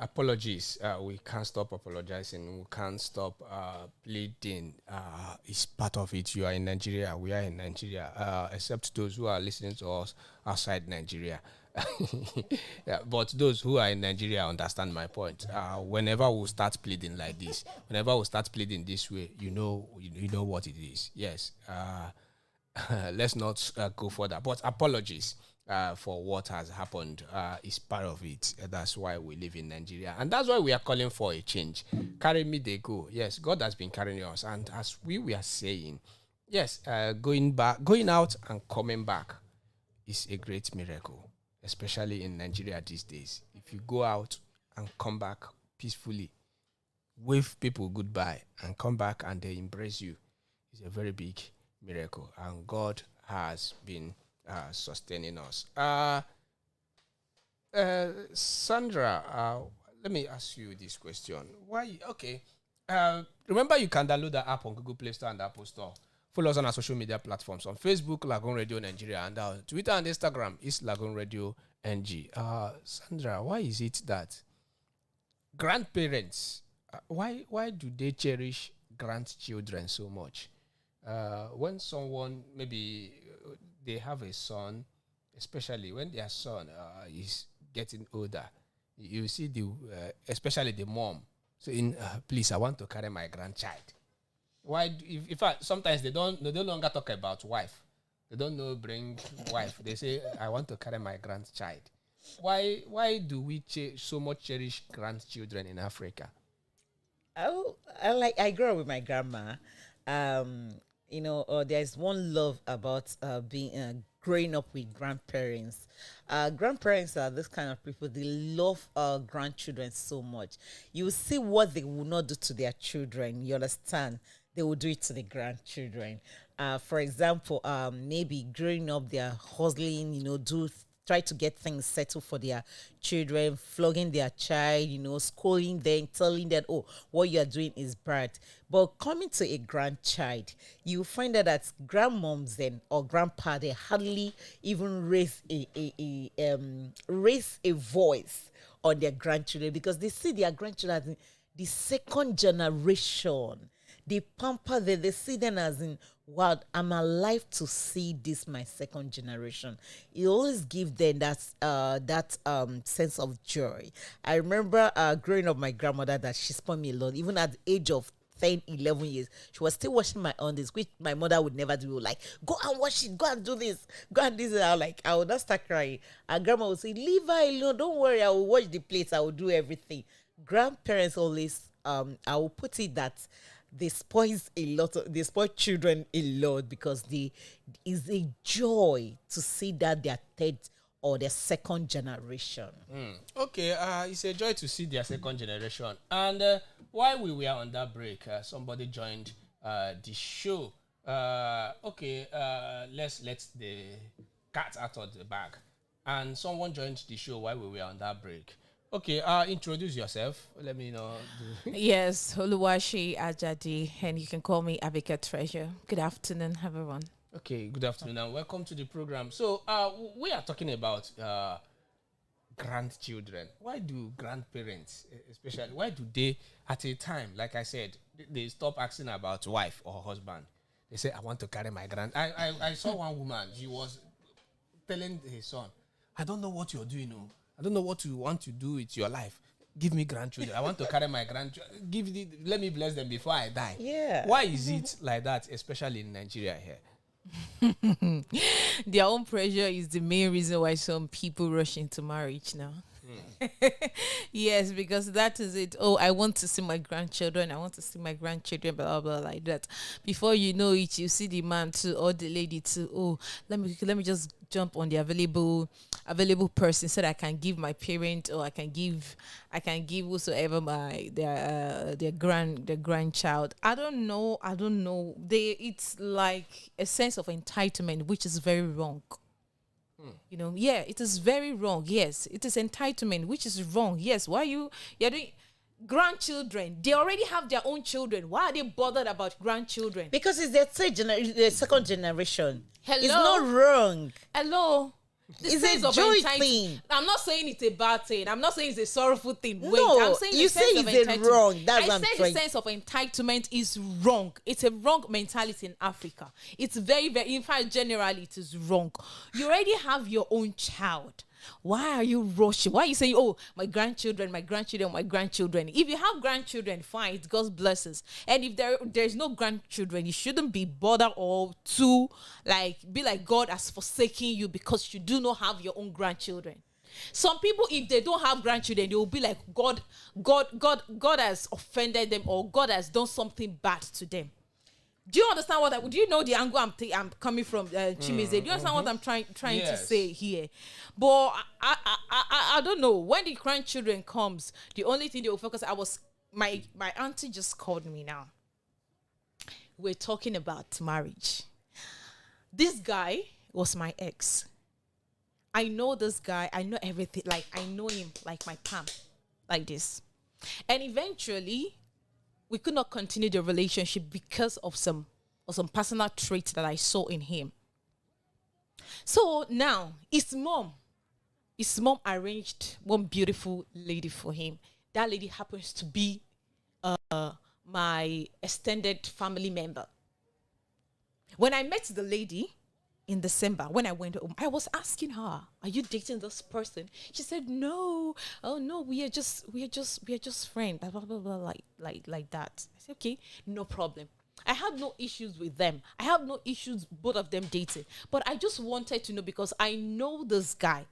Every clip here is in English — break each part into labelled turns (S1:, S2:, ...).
S1: apologies. We can't stop apologizing. We can't stop pleading. It's part of it. You are in Nigeria. We are in Nigeria. Except those who are listening to us outside Nigeria. Yeah, but those who are in Nigeria understand my point. Whenever we start pleading like this, whenever we start pleading this way, you know what it is. Yes. Let's not go further. But apologies for what has happened is part of it. That's why we live in Nigeria, and that's why we are calling for a change. Carry me, they go. Yes, God has been carrying us, and as we were saying, yes, going out and coming back is a great miracle, especially in Nigeria these days. If you go out and come back peacefully, wave people goodbye, and come back and they embrace you, it's a very big miracle, and God has been sustaining us. Sandra, let me ask you this question. Why? Okay. Remember, you can download the app on Google Play Store and Apple Store. Follow us on our social media platforms. On Facebook, Lagoon Radio Nigeria, and Twitter and Instagram is Lagoonradio.Ng. Sandra, why is it that grandparents, why do they cherish grandchildren so much? When someone, maybe they have a son, especially when their son is getting older, you see especially the mom saying, please, I want to carry my grandchild. Why? In fact, sometimes they no longer talk about wife. They don't know bring wife. They say, I want to carry my grandchild. Why do we so much cherish grandchildren in Africa?
S2: I grew up with my grandma. There's one love about being growing up with grandparents. Grandparents are this kind of people. They love grandchildren so much. You will see what they will not do to their children. You understand? They will do it to the grandchildren. For example, maybe growing up, they're hustling, try to get things settled for their children, flogging their child, scolding them, telling them, oh, what you're doing is bad. But coming to a grandchild, you find that grandmoms then or grandpa, they hardly even raise a voice on their grandchildren, because they see their grandchildren as the second generation. They pamper them, they see them as in, wow, I'm alive to see this, my second generation. It always gives them that sense of joy. I remember growing up, my grandmother, that she spoiled me a lot. Even at the age of 10, 11 years, she was still washing my undies, which my mother would never do. Like, go and wash it, go and do this, go and do this. I would not start crying. And grandma would say, leave her alone, don't worry, I will wash the plates, I will do everything. Grandparents always, I will put it that they spoil children a lot, because is a joy to see that their third or their second generation.
S1: Okay, it's a joy to see their second generation. And while we were on that break, somebody joined the show. Let's let the cat out of the bag. And someone joined the show while we were on that break. Okay, introduce yourself. Let me know.
S3: Yes, Olumakaiye Ajadi, and you can call me Abika Treasure. Good afternoon, everyone.
S1: Okay, good afternoon and welcome to the program. So, we are talking about grandchildren. Why do grandparents, especially, why do they, at a time, like I said, they stop asking about wife or husband? They say, I want to carry my I saw one woman, she was telling her son, I don't know what you're doing, I don't know what you want to do with your life. Give me grandchildren. I want to carry my grandchildren. Let me bless them before I die.
S2: Yeah.
S1: Why is it like that, especially in Nigeria here?
S3: Their own pressure is the main reason why some people rush into marriage now. Yes, because that is it. Oh, I want to see my grandchildren. Blah, blah, blah, like that. Before you know it, you see the man too or the lady too. Oh, let me just jump on the available person so that I can give my parent, or I can give whosoever their grandchild. I don't know. It's like a sense of entitlement, which is very wrong. It is very wrong. Yes, it is entitlement, which is wrong. Yes, why you're doing grandchildren? They already have their own children. Why are they bothered about grandchildren?
S2: Because it's their second generation.
S3: Hello?
S2: It's not wrong.
S3: Hello.
S2: It's a joy thing.
S3: I'm not saying it's a bad thing. I'm not saying it's a sorrowful thing. Wait,
S2: No,
S3: I'm saying
S2: you say it's wrong. That's what I'm
S3: the
S2: trying.
S3: sense of entitlement is wrong. It's a wrong mentality in Africa. It's very, very, in fact, generally it is wrong. You already have your own child. Why are you rushing? Why are you saying, oh, my grandchildren, my grandchildren, my grandchildren? If you have grandchildren, fine, it's God's blessings. And if there's no grandchildren, you shouldn't be bothered or to be like God has forsaken you because you do not have your own grandchildren. Some people, if they don't have grandchildren, they will be like, God has offended them, or God has done something bad to them. Do you understand do you know the angle I'm coming from, Chimize? Do you understand what I'm trying to say here? But I don't know. When the grandchildren comes, the only thing they will focus, my auntie just called me now. We're talking about marriage. This guy was my ex. I know this guy. I know everything. Like, I know him like my palm, like this. And eventually, we could not continue the relationship because of some personal traits that I saw in him. So now, his mom arranged one beautiful lady for him. That lady happens to be my extended family member. When I met the lady in December, when I went home, I was asking her, "Are you dating this person?" She said, "No. Oh no, we are just friends." Blah blah blah blah, like that. I said, "Okay, no problem." I have no issues with them. I have no issues both of them dating. But I just wanted to know because I know this guy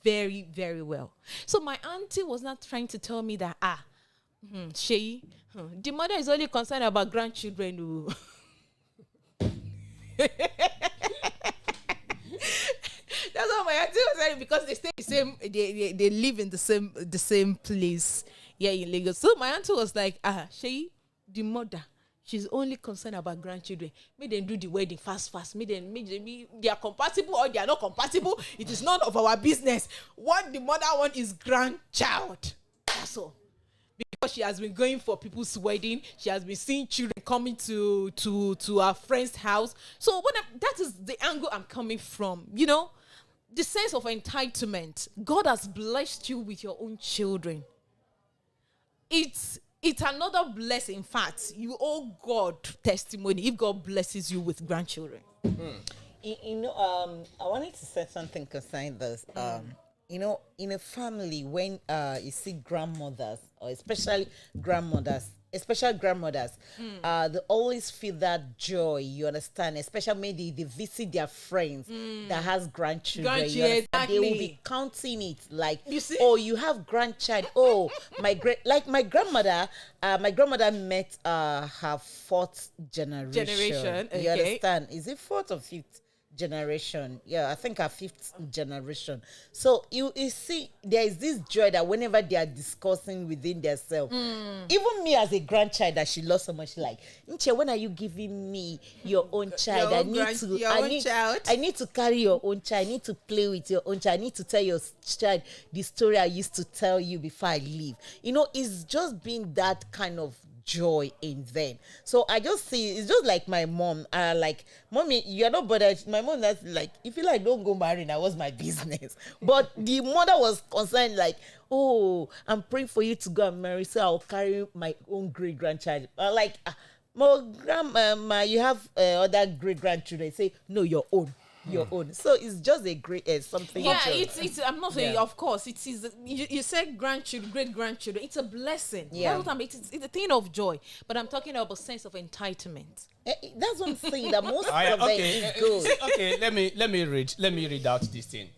S3: very, very well. So my auntie was not trying to tell me that Sheyi, the mother is only concerned about grandchildren. That's what my auntie was saying, because they stay the same, they live in the same place here in Lagos. So my auntie was like, Sheyi, the mother, she's only concerned about grandchildren. May them do the wedding fast. May they are compatible or they are not compatible. It is none of our business. What the mother wants is grandchild. That's all. Because she has been going for people's wedding, she has been seeing children coming to our friend's house. So that is the angle I'm coming from. You know, the sense of entitlement. God has blessed you with your own children. It's another blessing. In fact, you owe God testimony if God blesses you with grandchildren.
S2: You know, I wanted to say something concerning this. You know, in a family, when you see grandmothers, or especially grandmothers, they always feel that joy, you understand, especially maybe they visit their friends that has grandchildren. They will be counting it like, you see? Oh, you have grandchild. Oh, my grandmother met her fourth generation. You understand? Is it fourth or fifth generation? Yeah, I think our fifth generation. So you see, there is this joy that whenever they are discussing within themselves, even me as a grandchild that she lost so much, like, Nche, when are you giving me your own child? I need to carry your own child. I need to play with your own child. I need to tell your child the story I used to tell you before I leave. You know, it's just been that kind of joy in them. So I just see it's just like my mom. Like, mommy, you're not bothered. My mom, that's like, if you like, don't go marry. That was my business. But the mother was concerned, like, oh, I'm praying for you to go and marry, so I'll carry my own great grandchild. Like, grandma, you have other great grandchildren. Say, no, your own. Your own. So it's just a great something.
S3: Yeah, it's I'm not saying, of course it is. You said grandchildren, great grandchildren. It's a blessing. Yeah, it's a thing of joy. But I'm talking about a sense of entitlement.
S2: That's what I'm saying. That most of it is good.
S1: Okay, let me read out this thing.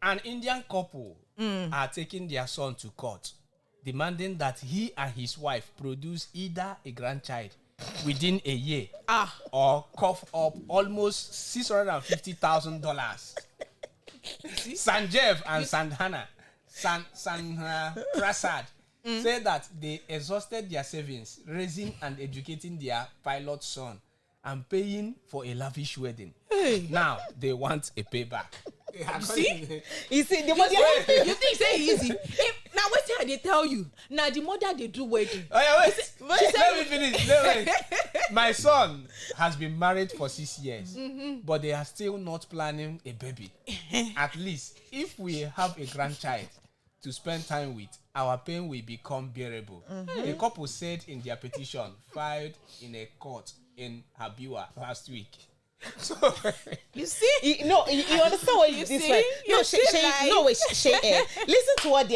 S1: An Indian couple are taking their son to court, demanding that he and his wife produce either a grandchild within a year or cough up almost $650,000. Sanjeev and Sandhana Prasad said that they exhausted their savings raising and educating their pilot son and paying for a lavish wedding. Now they want a payback.
S2: You see, the mother.
S3: You think say easy? Now wait till they tell you. Now the mother they do wedding.
S1: Oh yeah, wait. Let me finish. My son has been married for 6 years, but they are still not planning a baby. At least, if we have a grandchild to spend time with, our pain will become bearable. The couple said in their petition filed in a court in Habua last week. So
S3: you see,
S2: you understand what you this way? Listen to what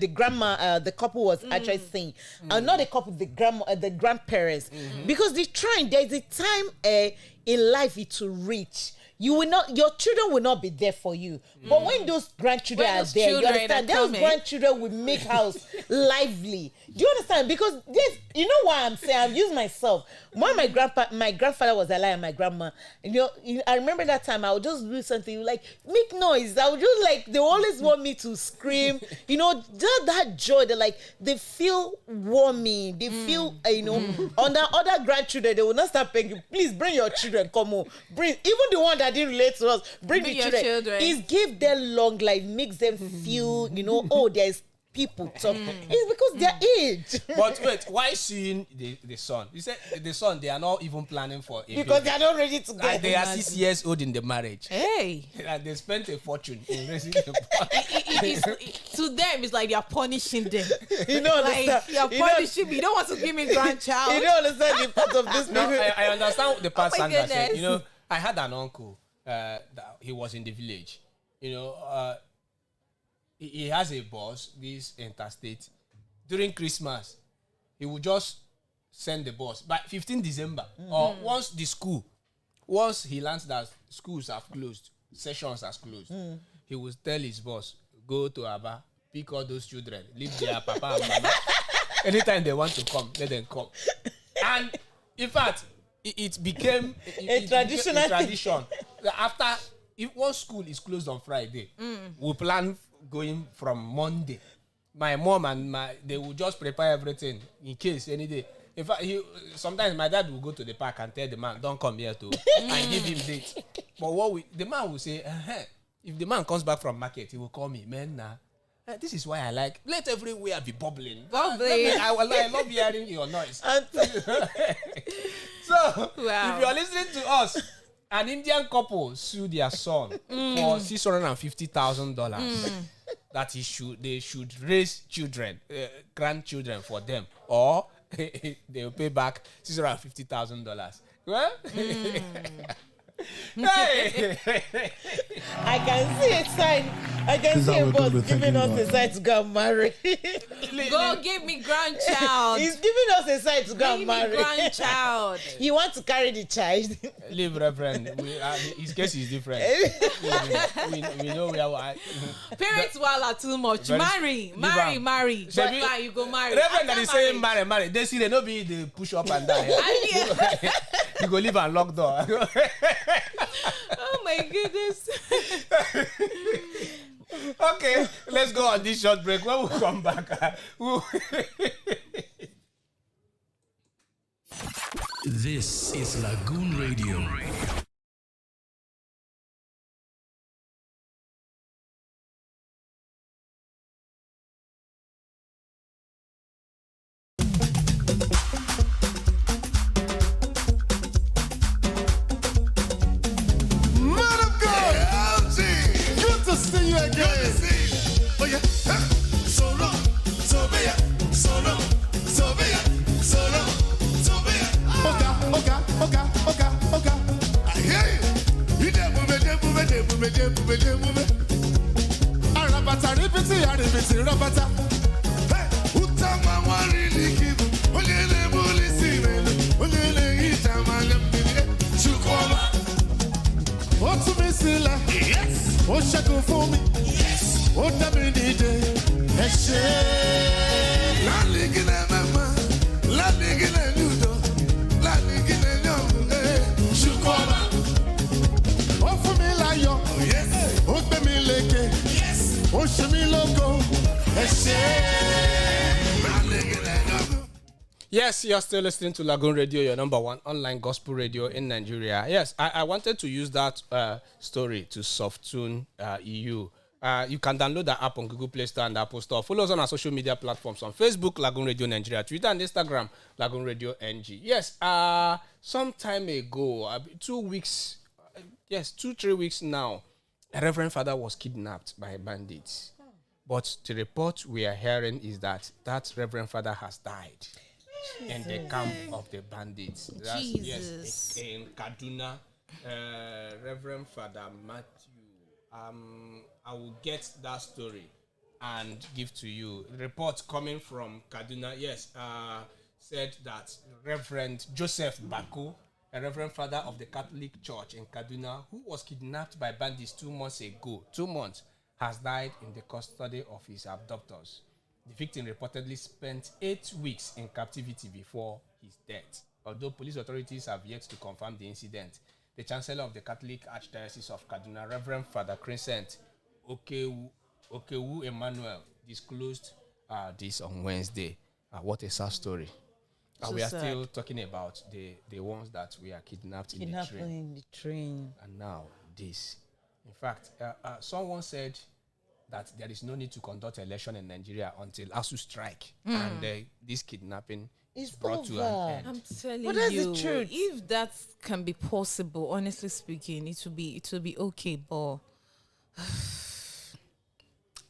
S2: the grandma, the couple was actually saying. Not the couple, the grandparents, because they're trying. There's a time in life it will reach. You will not, your children will not be there for you. But when those grandchildren are there, you understand, those grandchildren will make house lively. Do you understand? Because this, you know why I'm saying, I've used myself. When my grandfather was alive and my grandma, I remember that time I would just do something like, make noise. I would just like, they always want me to scream. Just that joy, they feel warming. They feel, on the other grandchildren, they will not start begging, please bring your children, come on. Even the one that didn't relate to us, bring the children. It gives them long life, makes them feel, there's people talk. It's because their age.
S1: But wait, why seeing the son? You said the son, they are not even planning for it.
S2: Because they are not ready to get.
S1: They are 6 years old in the marriage.
S3: Hey.
S1: And they spent a fortune in raising the boy.
S3: To them, it's like they are punishing them.
S2: You know,
S3: like, you are punishing me. You don't want to give me grandchild.
S2: You don't understand the part of this.
S1: No, I understand the part Sandra said.
S3: goodness.
S1: I had an uncle. That he was in the village. He has a boss, this interstate. During Christmas, he would just send the boss by 15 December. Or once he learns that schools have closed, sessions have closed, he will tell his boss, go to Aba, pick all those children, leave their papa and mama. Anytime they want to come, let them come. And in fact, it became a tradition. After, if one school is closed on Friday, we plan going from Monday. My mom and they will just prepare everything in case any day. In fact, sometimes my dad will go to the park and tell the man, don't come here to, and give him dates. But the man will say, if the man comes back from market, he will call me, man, this is why I like, let everywhere be bubbling. I love hearing your noise. So, if you are listening to us, an Indian couple sued their son for $650,000 that they should raise children, grandchildren for them, or they will pay back $650,000. Well, hey.
S2: I can see a sign. I can see a boss giving us a sign to go and marry.
S3: Go give me grandchild.
S2: He's giving us a sign to go and marry.
S3: Grandchild.
S2: You want to carry the child?
S1: Leave Reverend. His case is different. we know we are.
S3: Parents are too much. Marry. But you go marry.
S1: Reverend that is saying marry. They see they no be the push up and down. You go live and lock door.
S3: Oh my goodness.
S1: Okay, let's go on this short break. When we come back,
S4: This is Lagoon Radio.
S1: Yes, you're still listening to Lagoon Radio, your number one online gospel radio in Nigeria. Yes, I wanted to use that story to soft tune you You can download the app on Google Play Store and Apple Store. Follow us on our social media platforms on Facebook, Lagoon Radio Nigeria, Twitter and Instagram, Lagoonradio.Ng. Yes, some time ago, 2 weeks, 2-3 weeks now, a Reverend Father was kidnapped by bandits. But the report we are hearing is that Reverend Father has died in the camp of the bandits.
S3: Jesus.
S1: Yes, in Kaduna, Reverend Father Matthew. I will get that story and give to you. The report coming from Kaduna, said that Reverend Joseph Bako, a Reverend Father of the Catholic Church in Kaduna, who was kidnapped by bandits 2 months ago, has died in the custody of his abductors. The victim reportedly spent 8 weeks in captivity before his death. Although police authorities have yet to confirm the incident, the Chancellor of the Catholic Archdiocese of Kaduna, Reverend Father Crescent Okewu Emmanuel, disclosed this on Wednesday. What a sad story.
S2: So
S1: we are
S2: sad.
S1: still talking about the ones that we are kidnapped in the train. And now this. In fact, someone said that there is no need to conduct election in Nigeria until ASU strike. And this kidnapping is brought to an end.
S3: I'm telling
S2: But that's
S3: you,
S2: the truth.
S3: if that can be possible, honestly speaking, it will be okay. But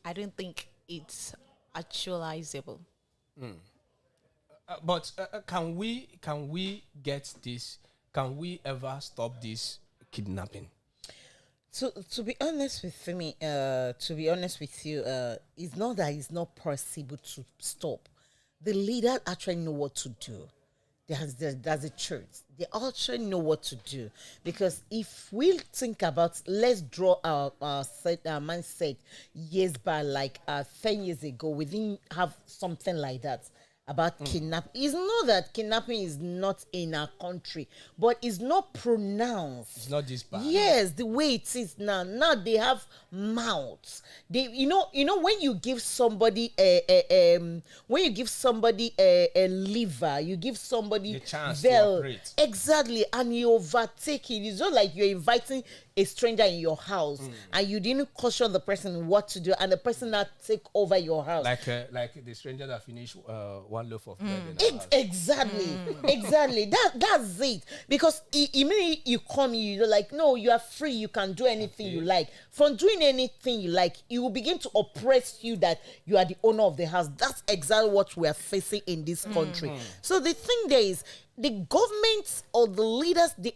S3: I don't think it's actualizable.
S1: But can we get this? Can we ever stop this kidnapping?
S2: To be honest with me, it's not that it's not possible to stop. The leaders actually know what to do. That's a truth. They actually know what to do. Because if we think about, let's draw our mindset years back, like 10 years ago, we didn't have something like that about kidnapping. It's not that kidnapping is not in our country, but it's not pronounced.
S1: It's not this bad.
S2: Yes, the way it is now. Now they have mouths. They, when you give somebody a liver, you give somebody
S1: the chance to operate.
S2: Exactly, and you overtake it. It's not like you're inviting a stranger in your house and you didn't caution the person what to do, and the person now take over your house.
S1: Like the stranger that finished one loaf of bread in our house.
S2: Exactly. That's it. Because immediately you come, you're like, no, you are free. You can do anything you like. From doing anything you like, it will begin to oppress you that you are the owner of the house. That's exactly what we are facing in this country. So the thing there is, the government or the leaders, they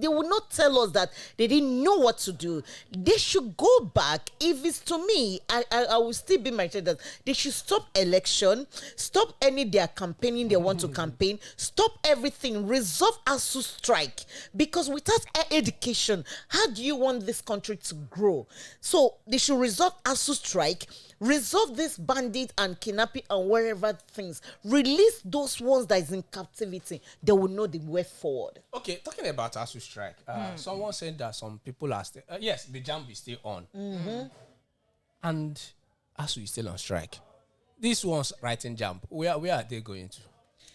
S2: will not tell us that they didn't know what to do. They should go back. If it's to me, I will still be my that they should stop election, stop any their campaigning they want to campaign, stop everything, resolve ASU strike. Because without education, how do you want this country to grow? So they should resolve ASU strike, resolve this bandit and kidnapping and wherever things. Release those ones that is in captivity. They will know the way forward.
S1: Okay, talking about ASU strike, someone said that some people are still... yes, the jam is still on. And ASU is still on strike. These ones writing jam, where are they going to?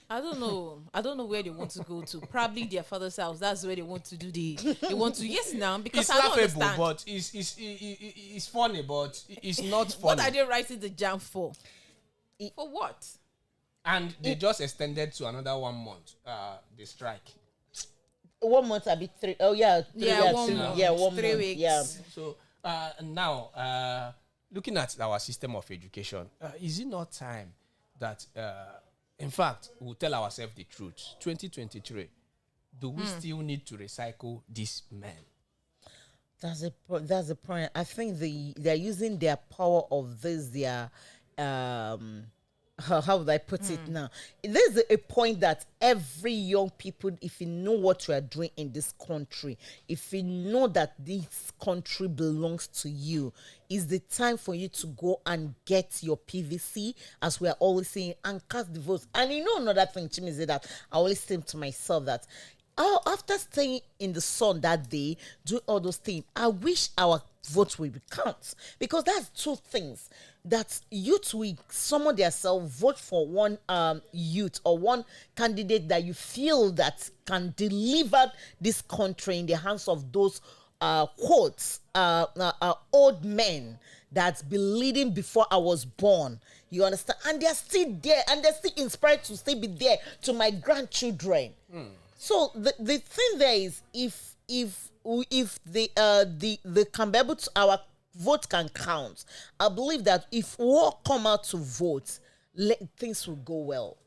S3: I don't know. I don't know where they want to go to. Probably their father's house. That's where they want to do they want to. Yes, now, because
S1: It's
S3: I don't
S1: laughable,
S3: understand.
S1: but it's funny, but it's not funny.
S3: What are they writing the jam for? For what?
S1: And they just extended to another 1 month, the strike.
S2: 1 month, I'll be 3. Oh, yeah. 3,
S3: Yeah, 1
S2: 3,
S3: month.
S2: Yeah, 1
S3: 3
S2: month.
S3: weeks.
S2: Yeah.
S1: So now, looking at our system of education, is it not time that, in fact, we'll tell ourselves the truth? 2023, do we still need to recycle these men?
S2: That's the point. I think they're using their power of this, their how would I put it now? There's a point that every young people, if you know what you are doing in this country, if you know that this country belongs to you, is the time for you to go and get your PVC, as we are always saying, and cast the votes. And another thing, Chim, is that I always think to myself that after staying in the sun that day, doing all those things, I wish our vote will count, because that's two things. That youth will summon themselves, vote for one youth or one candidate that you feel that can deliver this country in the hands of those quotes, old men that's been leading before I was born. You understand? And they're still there, and they're still inspired to still be there to my grandchildren. So the thing there is, if the can be able to, our vote can count. I believe that if we all come out to vote, things will go well.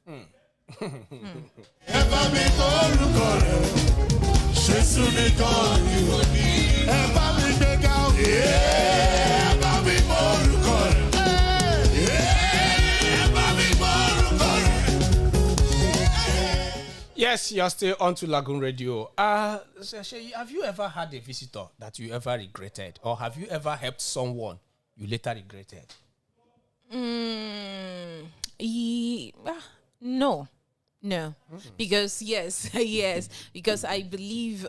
S1: Yes, you're still on to Lagoon Radio. Sheyi, have you ever had a visitor that you ever regretted? Or have you ever helped someone you later regretted?
S3: No. Because yes, because I believe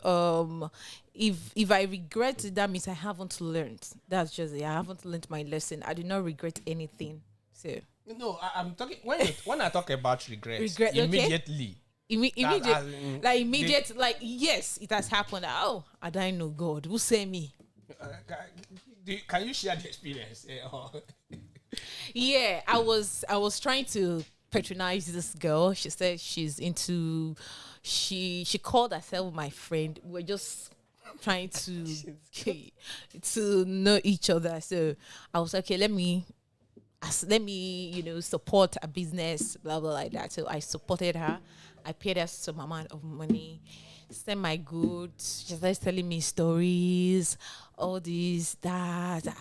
S3: if I regret it, that means I haven't learned. That's just it. I haven't learned my lesson. I do not regret anything. So
S1: No, I'm talking when I talk about regret
S3: okay.
S1: immediately.
S3: Immediate, yes, it has happened. Oh, I don't know God. Who sent me?
S1: Can you share the experience?
S3: Yeah, I was trying to patronize this girl. She said she's into. She called herself my friend. We're just trying to know each other. So I was like, okay, let me support a business, blah blah like that. So I supported her. I paid her some amount of money, sent my goods. She started telling me stories, all this, that. I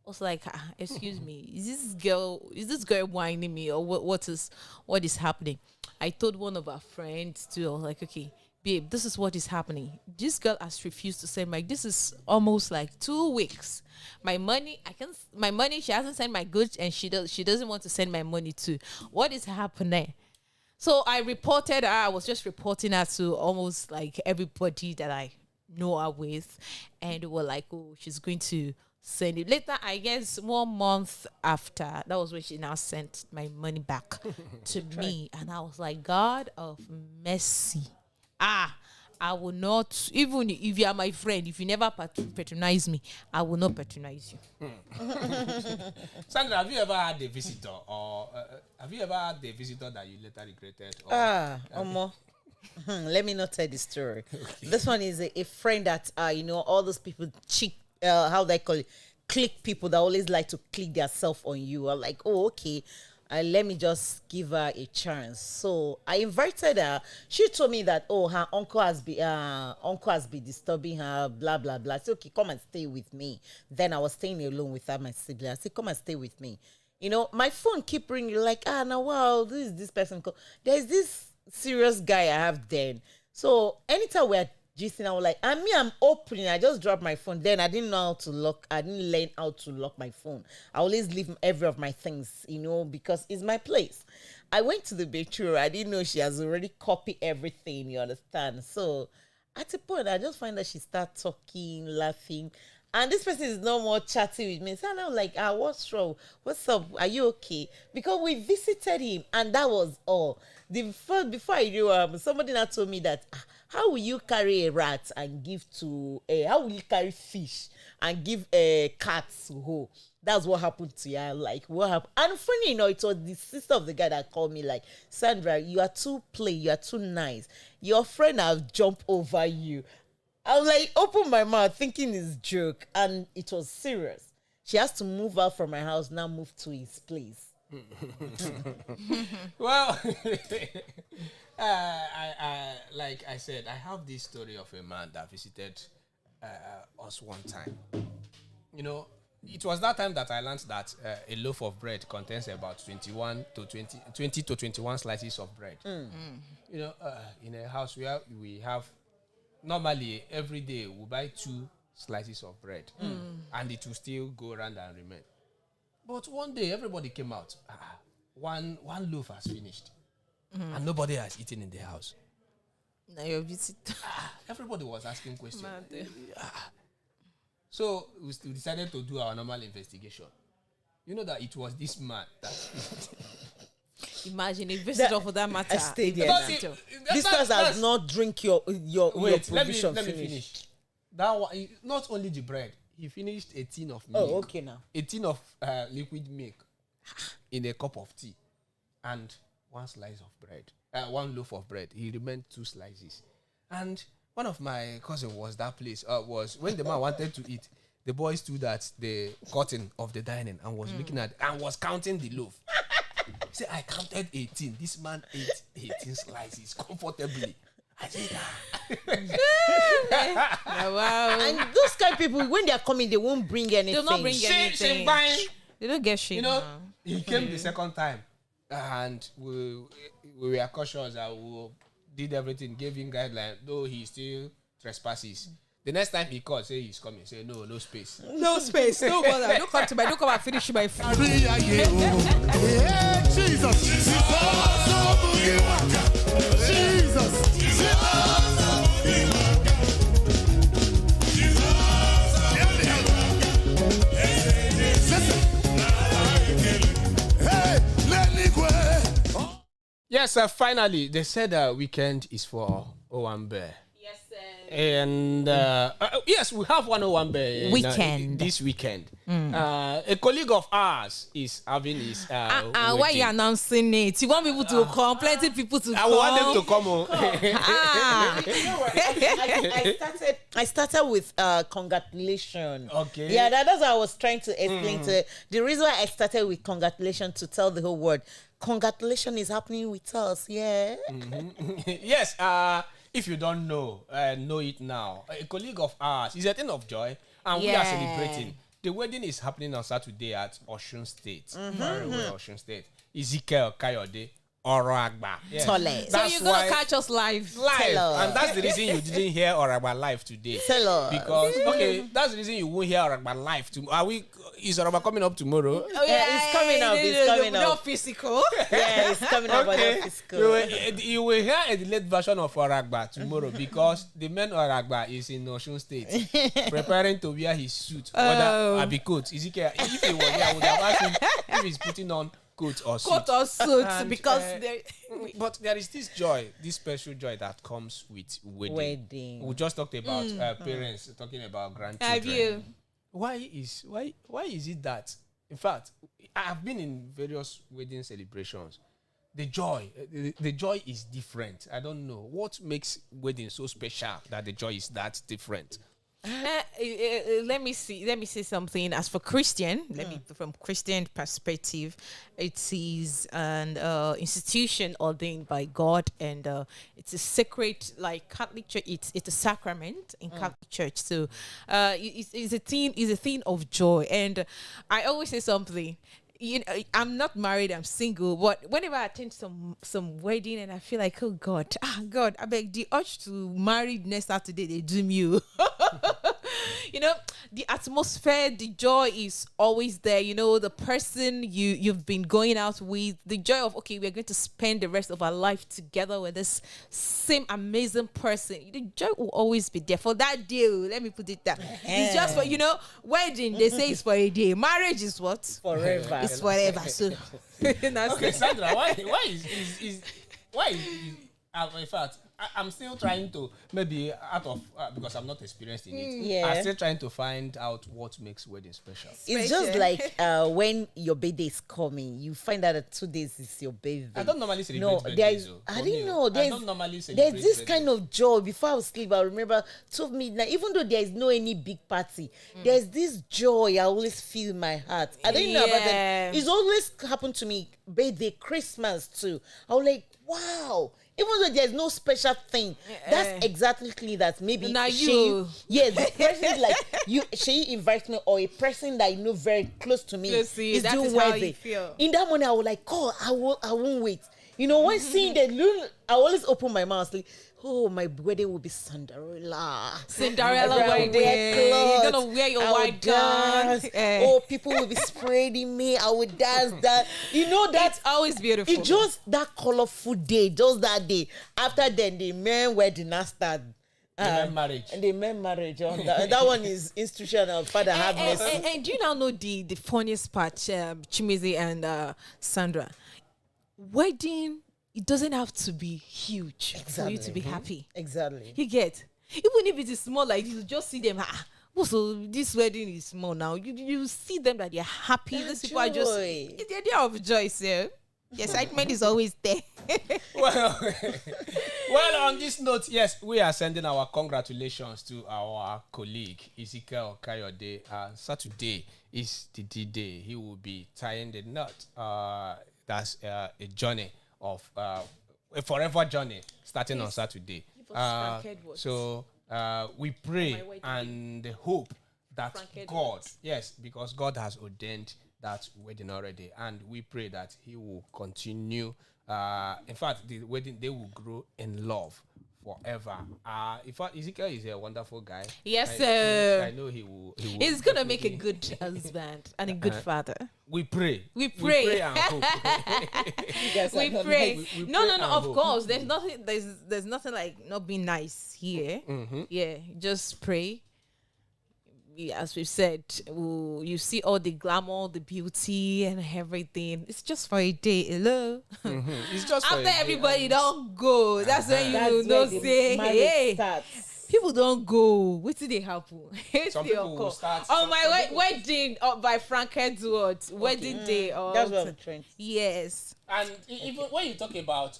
S3: was like, excuse me, is this girl whining me, or what is happening? I told one of our friends too. I was like, okay, babe, this is what is happening. This girl has refused to send this is almost like 2 weeks. My money, she hasn't sent my goods, and she doesn't want to send my money too. What is happening? So I reported her. I was just reporting her to almost like everybody that I know her with, and we're like, oh, she's going to send it. Later, I guess 1 month after, that was when she now sent my money back to me. And I was like, God of mercy. I will not, even if you are my friend, if you never patronize me, I will not patronize you.
S1: Sandra, have you ever had a visitor, or have you ever had a visitor that you later regretted?
S2: Let me not tell the story. Okay. This one is a friend that, all those people, how they call it, click people that always like to click their self on you. I'm like, oh, okay. Let me just give her a chance. So I invited her. She told me that, her uncle has been disturbing her, blah, blah, blah. I said, okay, come and stay with me. Then I was staying alone with her, my sibling. I said, come and stay with me. My phone keep ringing, like, now, wow, this person. There's this serious guy I have then. So anytime we're gisting, I was like, I'm opening. I just dropped my phone. Then I didn't know how to lock. I didn't learn how to lock my phone. I always leave every of my things, because it's my place. I went to the bedroom. I didn't know she has already copied everything. You understand? So at a point, I just find that she starts talking, laughing, and this person is no more chatting with me. So I'm like, what's wrong? What's up? Are you okay? Because we visited him, and that was all. Before I knew, somebody now told me that, how will you carry a rat and give to how will you carry fish and give cats to who? That's what happened to you. Like, what happened? And funny, it was the sister of the guy that called me, like, Sandra, you are too plain, you are too nice. Your friend have jumped over you. I was like, open my mouth thinking it's joke, and it was serious. She has to move out from my house, now move to his place.
S1: Well, like I said, I have this story of a man that visited us one time. It was that time that I learned that a loaf of bread contains about 20 to 21 slices of bread. In a house where we have, normally every day we buy 2 slices of bread, and it will still go around and remain. But one day, everybody came out. One loaf has finished, and nobody has eaten in the house.
S3: Now you're visiting.
S1: Everybody was asking questions. So we decided to do our normal investigation. You know that it was this man that.
S3: Imagine a visitor for that matter.
S2: I stayed there. This person has not drink your
S1: Wait,
S2: provision.
S1: let me finish. that one, not only the bread, he finished a tin of milk.
S2: Oh, okay now.
S1: A tin of liquid milk in a cup of tea and one slice of bread, one loaf of bread. He remained 2 slices. And one of my cousins was that place, was when the man wanted to eat, the boy stood at the curtain of the dining and was looking at and was counting the loaf. He said, I counted 18. This man ate 18 slices comfortably. I said,
S3: Wow.
S2: And those kind of people, when they are coming, they won't bring anything.
S3: They'll not bring anything. They don't get shit.
S1: You know, he came the second time and we were cautious that we did everything, gave him guidelines, though he still trespasses. The next time he called, say he's coming, say no space.
S3: No space, no bother. Don't come and finish my food.
S5: Jesus.
S1: Yes, finally, they said weekend is for Owambe.
S3: Yes, sir.
S1: And yes, we have one Owambe
S3: Weekend.
S1: this weekend. A colleague of ours is having his
S3: Why
S1: wedding.
S3: you announcing it? You want people to come, plenty people to
S1: I
S3: come.
S1: want them to come on.
S2: You know what? I started with congratulations.
S1: Okay.
S2: Yeah, that's what I was trying to explain to the reason why I started with congratulations to tell the whole world. Congratulations is happening with us, yeah.
S1: Yes, if you don't know it now. A colleague of ours is a thing of joy, and we are celebrating. The wedding is happening on Saturday at Osun State. Very well, Osun State. Ezekiel Kayode Oragba. Yes.
S2: Tole.
S3: So you're going to catch us live.
S2: Tell us.
S1: And that's the reason you didn't hear Oragba live today.
S2: Tell us.
S1: Because, that's the reason you won't hear Oragba live tomorrow. Is Oragba coming up tomorrow?
S3: Oh,
S2: Yeah, it's coming up. It's coming up.
S3: Not physical.
S2: Yeah, it's coming up on the fiscal.
S1: You will hear a delayed version of Oragba tomorrow because the man Oragba is in Osun State preparing to wear his suit. Whether coat. Ezekiel, if he was here, I would have asked him if he's putting on coat or suit.
S3: Coat or suit,
S1: And,
S3: because
S1: but there is this joy, this special joy that comes with wedding. We just talked about parents talking about grandchildren.
S3: have you?
S1: Why is it that? In fact, I have been in various wedding celebrations. The joy is different. I don't know what makes wedding so special that the joy is that different.
S3: Let me say something. As for Christian, from Christian perspective, it is an institution ordained by God, and it's a sacred, like Catholic Church. It's a sacrament in Catholic Church. So it's a thing of joy. And I always say something. You know, I'm not married, I'm single, but whenever I attend some wedding and I feel like, oh God, I beg the urge to marry next Saturday, they doom you. You know, the atmosphere, the joy is always there. You know, the person you've been going out with, the joy of, okay, we're going to spend the rest of our life together with this same amazing person. The joy will always be there for that day. Let me put it that. It's just for, wedding, they say it's for a day. Marriage is what?
S2: Forever.
S3: It's forever. So that's
S1: Okay, Sandra, why is in fact, I'm still trying to, maybe out of, because I'm not experienced in it,
S2: Yeah.
S1: I'm still trying to find out what makes wedding special.
S2: It's just like when your birthday is coming, you find out that 2 days is your birthday.
S1: I don't normally celebrate
S2: No,
S1: birthdays,
S2: there's.
S1: though.
S2: I
S1: For
S2: didn't
S1: me,
S2: know.
S1: I
S2: There's,
S1: don't normally celebrate
S2: there's this
S1: birthdays.
S2: kind of joy. Before I was asleep, I remember 12 midnight. Even though there is no any big party, there's this joy I always feel in my heart. I didn't know about that. It's always happened to me. Birthday, Christmas too. I was like, wow. Even though there's no special thing, that's exactly that. Maybe
S3: Now
S2: the person like you, she invites me, or a person that I know very close to me
S3: Close to you,
S2: is
S3: that
S2: doing
S3: is how
S2: worthy.
S3: you feel.
S2: In that morning, I was like, God, I won't wait. You know, when seeing the little, I always open my mouth like, oh, my wedding will be Cinderella.
S3: Cinderella
S2: I will
S3: wedding.
S2: wear clothes.
S3: You're gonna wear your
S2: I will
S3: white gown.
S2: dance. Oh, people will be spreading me. I will dance. That you know that
S3: It's always beautiful.
S2: it's just that colorful day, just that day. After then, the men wedding start.
S1: The men marriage.
S2: And the men marriage. That one is institutional. Father have mercy.
S3: And do you now know the funniest part, Chimizi and Sandra? Wedding, it doesn't have to be huge for you to be happy.
S2: Exactly.
S3: You get. Even if it is small like this, you just see them. So this wedding is small now. You see them that they're happy. These people are just it's the idea of joy, sir. The excitement is always there.
S1: Well, on this note, yes, we are sending our congratulations to our colleague Ezekiel Kayode. Saturday is the D-Day. He will be tying the knot. That's a journey of a forever journey starting on Saturday. So we pray and hope that God, yes, because God has ordained that wedding already, and we pray that he will continue. In fact, the wedding, they will grow in love forever. In fact, Ezekiel is a wonderful guy.
S3: Yes, sir.
S1: I know he will.
S3: He's gonna make a good husband and a good father.
S1: We pray.
S3: We pray
S1: and hope.
S3: We pray. No. Of
S1: hope.
S3: course, there's nothing. There's nothing like not being nice here.
S1: Mm-hmm.
S3: Yeah, just pray. As we've said, you see all the glamour, the beauty, and everything. It's just for a day. Hello.
S1: Mm-hmm. It's just for
S3: After
S1: a day.
S3: everybody don't go. That's when you know say, hey,
S2: starts.
S3: people don't go. What did they happen?
S1: Some people will start.
S3: Oh, my wedding by Frank Edwards. Wedding day.
S2: That's what I'm trying to say.
S3: Yes.
S1: And even when you talk about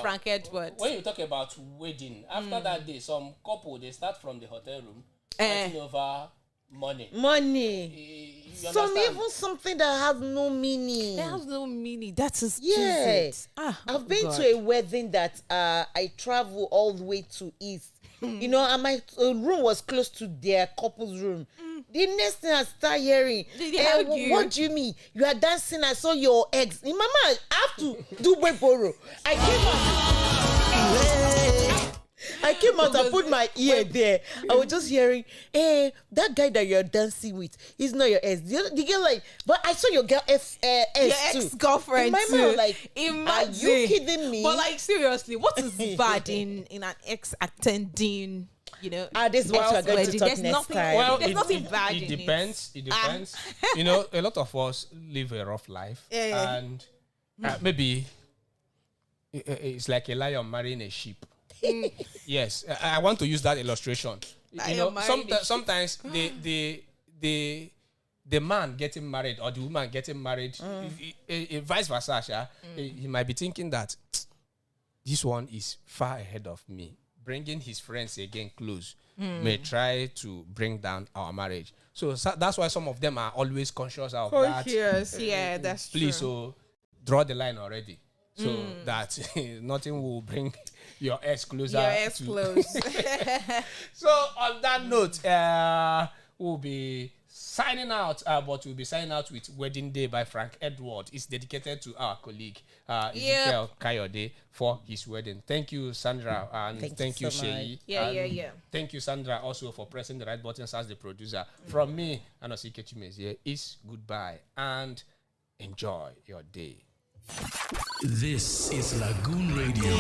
S3: Frank Edwards.
S1: when you talk about wedding, after that day, some couple they start from the hotel room fighting over money. You
S2: Some
S1: understand?
S2: even something that has no meaning.
S3: It has no meaning. That is
S2: Yeah.
S3: just it.
S2: I've been to a wedding that I travel all the way to East. You know, and my room was close to their couple's room. The next thing I start hearing, what do you mean? You are dancing, I saw your ex. In my mind, I have to do borrow. I came out and put my ear there. I was just hearing, hey, that guy that you're dancing with is not your ex. The girl like, but I saw your girl ex
S3: your
S2: too.
S3: ex-girlfriend
S2: In my
S3: too.
S2: mind, like,
S3: Imagine.
S2: are you kidding me?
S3: But like seriously, what is bad in an ex attending? You know,
S2: this is what we're going to talk
S3: there's
S2: next
S3: nothing,
S2: time.
S1: Well,
S3: there's nothing bad
S1: it
S3: in
S1: depends.
S3: it.
S1: It depends. You know, a lot of us live a rough life, and maybe it's like a lion marrying a sheep. Yes, I want to use that illustration. You know, sometimes the man getting married or the woman getting married, vice versa, he might be thinking that this one is far ahead of me. Bringing his friends again close may try to bring down our marriage. So that's why some of them are always conscious of that.
S3: Yeah, that's
S1: Please,
S3: true.
S1: so draw the line already. So that nothing will bring your ex closer. So on that note, we'll be signing out, but we'll be signing out with Wedding Day by Frank Edward. It's dedicated to our colleague Ezekiel Kayode for his wedding. Thank you, Sandra, and thank you,
S2: so
S1: Sheyi.
S3: Yeah.
S1: Thank you, Sandra, also for pressing the right buttons as the producer. From me, Anosike Chimezie, is goodbye and enjoy your day.
S4: This is Lagoon Radio.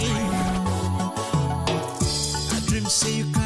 S5: I dream say you can